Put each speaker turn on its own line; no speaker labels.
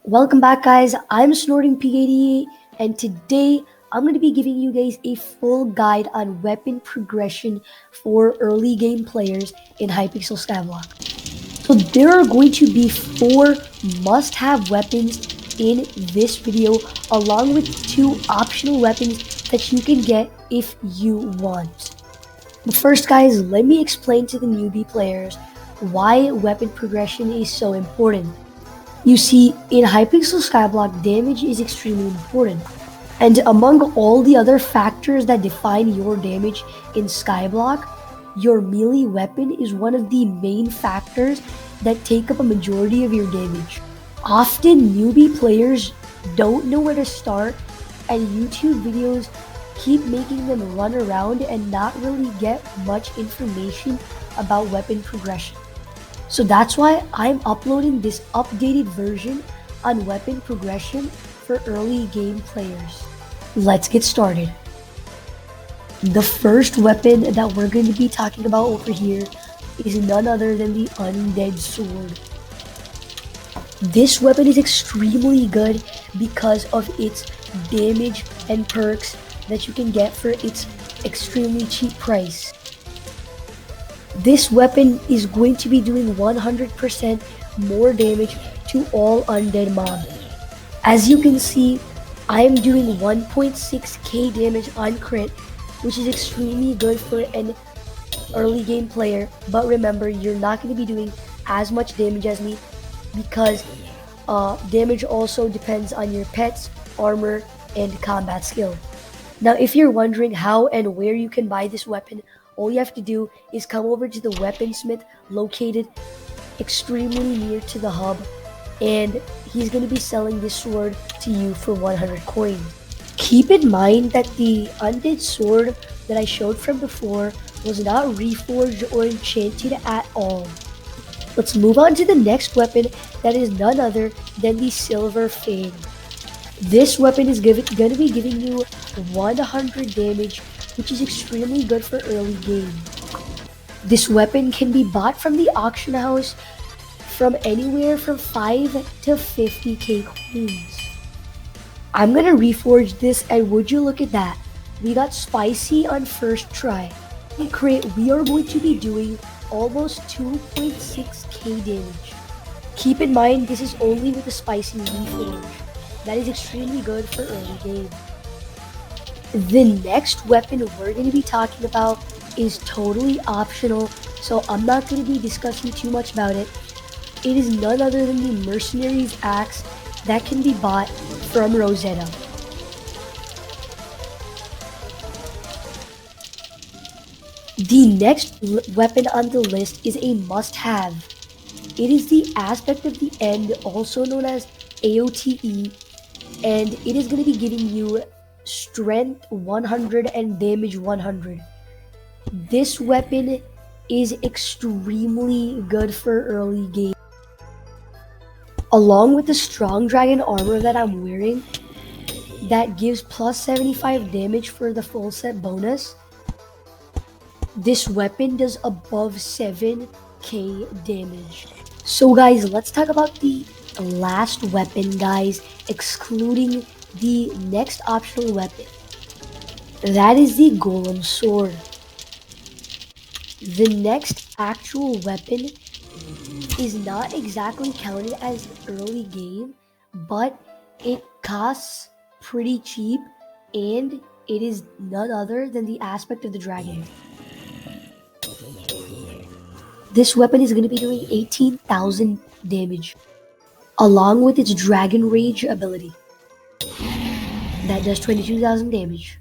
Welcome back, guys. I'm Snorting P88, and today I'm going to be giving you guys a full guide on weapon progression for early game players in Hypixel Skyblock. So there are going to be 4 must-have weapons in this video, along with 2 optional weapons that you can get if you want. But first, guys, let me explain to the newbie players why weapon progression is so important. You see, in Hypixel Skyblock, damage is extremely important. And among all the other factors that define your damage in Skyblock, your melee weapon is one of the main factors that take up a majority of your damage. Often, newbie players don't know where to start, and YouTube videos keep making them run around and not really get much information about weapon progression. So that's why I'm uploading this updated version on weapon progression for early game players. Let's get started. The first weapon that we're going to be talking about over here is none other than the Undead Sword. This weapon is extremely good because of its damage and perks that you can get for its extremely cheap price. This weapon is going to be doing 100% more damage to all undead mobs. As you can see, I am doing 1.6k damage on crit, which is extremely good for an early game player. But remember, you're not going to be doing as much damage as me because damage also depends on your pets, armor, and combat skill. Now, if you're wondering how and where you can buy this weapon, all you have to do is come over to the weaponsmith located extremely near to the hub, and he's going to be selling this sword to you for 100 coins. Keep in mind that the undead sword that I showed from before was not reforged or enchanted at all. Let's move on to the next weapon that is none other than the Silver Fang. This weapon is going to be giving you 100 damage, which is extremely good for early game. This weapon can be bought from the auction house from anywhere from 5 to 50k coins. I'm gonna reforge this, and would you look at that, we got spicy on first try. In crit, we are going to be doing almost 2.6k damage. Keep in mind, this is only with the spicy reforge. That is extremely good for early game. The next weapon we're going to be talking about is totally optional, so I'm not going to be discussing too much about it. It is none other than the Mercenary's Axe that can be bought from Rosetta. The next weapon on the list is a must-have. It is the Aspect of the End, also known as AOTE, and it is going to be giving you strength 100 and damage 100. This weapon is extremely good for early game. Along with the strong dragon armor that I'm wearing that gives plus 75 damage for the full set bonus, this weapon does above 7k damage. So guys, let's talk about the last weapon, guys, excluding the next optional weapon. That is the Golem Sword. The next actual weapon is not exactly counted as early game, but it costs pretty cheap, and it is none other than the Aspect of the Dragon. This weapon is going to be doing 18,000 damage, along with its Dragon Rage ability that does 22,000 damage.